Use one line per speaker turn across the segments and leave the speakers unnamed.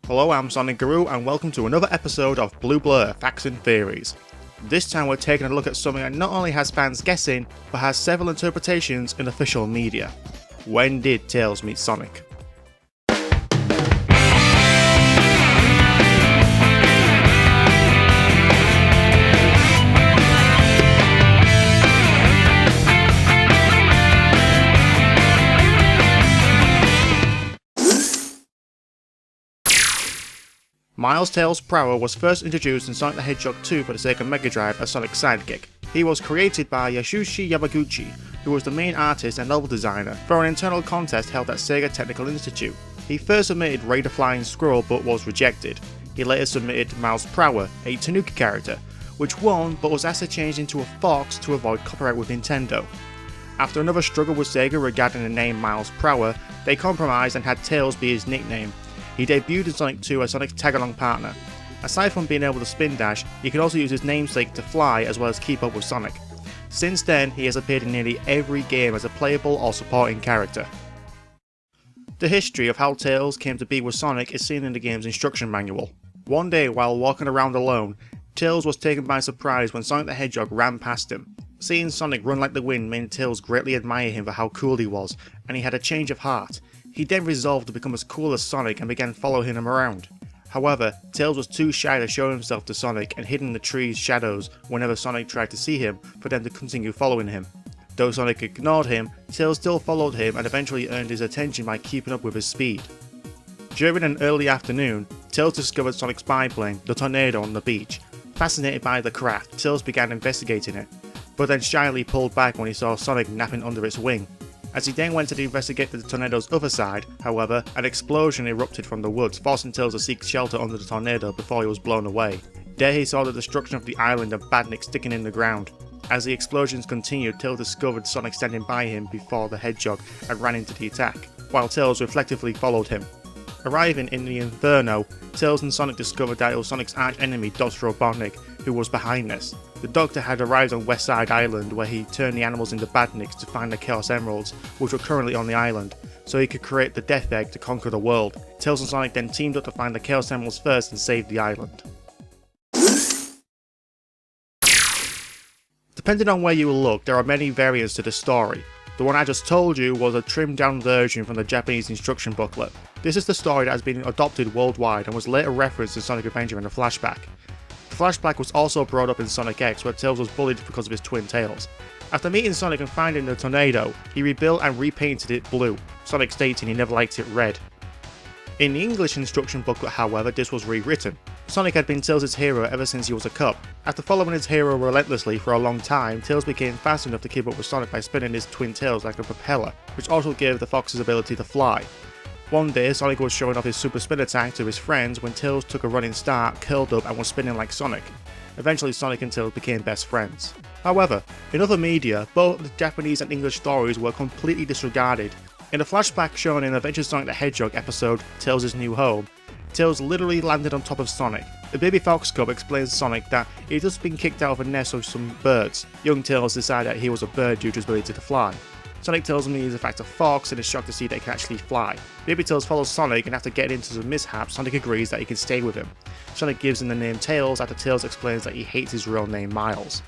Hello, I'm Sonicguru and welcome to another episode of Blue Blur Facts and Theories. This time we're taking a look at something that not only has fans guessing, but has several interpretations in official media. When did Tails meet Sonic? Miles Tails Prower was first introduced in Sonic the Hedgehog 2 for the Sega Mega Drive as Sonic's sidekick. He was created by Yasushi Yamaguchi, who was the main artist and level designer, for an internal contest held at Sega Technical Institute. He first submitted Ray the Flying Squirrel but was rejected. He later submitted Miles Prower, a Tanuki character, which won but was asked to change into a fox to avoid copyright with Nintendo. After another struggle with Sega regarding the name Miles Prower, they compromised and had Tails be his nickname. He debuted in Sonic 2 as Sonic's tag-along partner. Aside from being able to spin dash, he could also use his namesake to fly as well as keep up with Sonic. Since then, he has appeared in nearly every game as a playable or supporting character. The history of how Tails came to be with Sonic is seen in the game's instruction manual. One day, while walking around alone, Tails was taken by surprise when Sonic the Hedgehog ran past him. Seeing Sonic run like the wind made Tails greatly admire him for how cool he was, and he had a change of heart. He then resolved to become as cool as Sonic and began following him around. However, Tails was too shy to show himself to Sonic and hid in the trees' shadows whenever Sonic tried to see him for them to continue following him. Though Sonic ignored him, Tails still followed him and eventually earned his attention by keeping up with his speed. During an early afternoon, Tails discovered Sonic's biplane, the Tornado, on the beach. Fascinated by the craft, Tails began investigating it, but then shyly pulled back when he saw Sonic napping under its wing. As he then went to investigate the tornado's other side, however, an explosion erupted from the woods, forcing Tails to seek shelter under the tornado before he was blown away. There he saw the destruction of the island and Badnik sticking in the ground. As the explosions continued, Tails discovered Sonic standing by him before the Hedgehog and ran into the attack, while Tails reflectively followed him. Arriving in the Inferno, Tails and Sonic discovered that it was Sonic's arch-enemy Dr. Robotnik who was behind this. The Doctor had arrived on West Side Island where he turned the animals into badniks to find the Chaos Emeralds, which were currently on the island, so he could create the Death Egg to conquer the world. Tails and Sonic then teamed up to find the Chaos Emeralds first and save the island. Depending on where you look, there are many variants to this story. The one I just told you was a trimmed down version from the Japanese instruction booklet. This is the story that has been adopted worldwide and was later referenced in Sonic Adventure in a flashback. The flashback was also brought up in Sonic X, where Tails was bullied because of his twin tails. After meeting Sonic and finding the tornado, he rebuilt and repainted it blue, Sonic stating he never liked it red. In the English instruction booklet, however, this was rewritten. Sonic had been Tails' hero ever since he was a cub. After following his hero relentlessly for a long time, Tails became fast enough to keep up with Sonic by spinning his twin tails like a propeller, which also gave the fox's ability to fly. One day, Sonic was showing off his super spin attack to his friends when Tails took a running start, curled up and was spinning like Sonic. Eventually, Sonic and Tails became best friends. However, in other media, both the Japanese and English stories were completely disregarded. In a flashback shown in Adventure Sonic the Hedgehog episode, Tails' New Home, Tails literally landed on top of Sonic. The baby fox cub explains to Sonic that he had just been kicked out of a nest of some birds. Young Tails decided that he was a bird due to his ability to fly. Sonic tells him he is in fact a fox and is shocked to see that he can actually fly. Baby Tails follows Sonic, and after getting into some mishaps, Sonic agrees that he can stay with him. Sonic gives him the name Tails after Tails explains that he hates his real name Miles.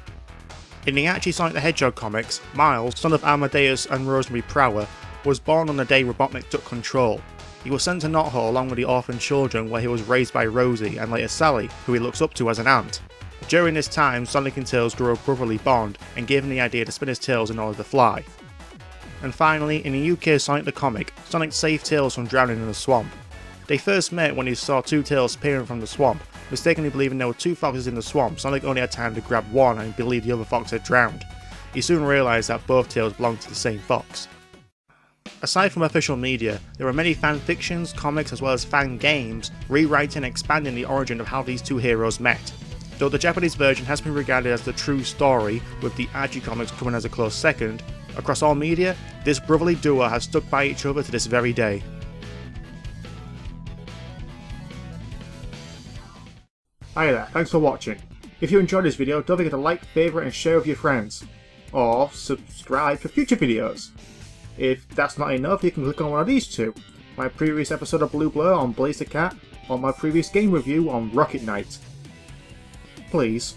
In the Archie Sonic the Hedgehog comics, Miles, son of Amadeus and Rosemary Prower, was born on the day Robotnik took control. He was sent to Knothole along with the orphan children, where he was raised by Rosie and later Sally, who he looks up to as an aunt. During this time, Sonic and Tails grew a brotherly bond and gave him the idea to spin his tails in order to fly. And finally, in the UK Sonic the comic, Sonic saved Tails from drowning in a swamp. They first met when he saw two tails peering from the swamp. Mistakenly believing there were two foxes in the swamp, Sonic only had time to grab one and believed the other fox had drowned. He soon realised that both tails belonged to the same fox. Aside from official media, there are many fan fictions, comics as well as fan games rewriting and expanding the origin of how these two heroes met. Though the Japanese version has been regarded as the true story, with the Archie comics coming as a close second, across all media, this brotherly duo has stuck by each other to this very day. Hi there, thanks for watching. If you enjoyed this video, don't forget to like, favourite and share with your friends. Or subscribe for future videos. If that's not enough, you can click on one of these two. my previous episode of Blue Blur on Blaze the Cat, or my previous game review on Rocket Knight. Please,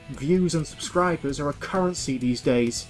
views and subscribers are a currency these days.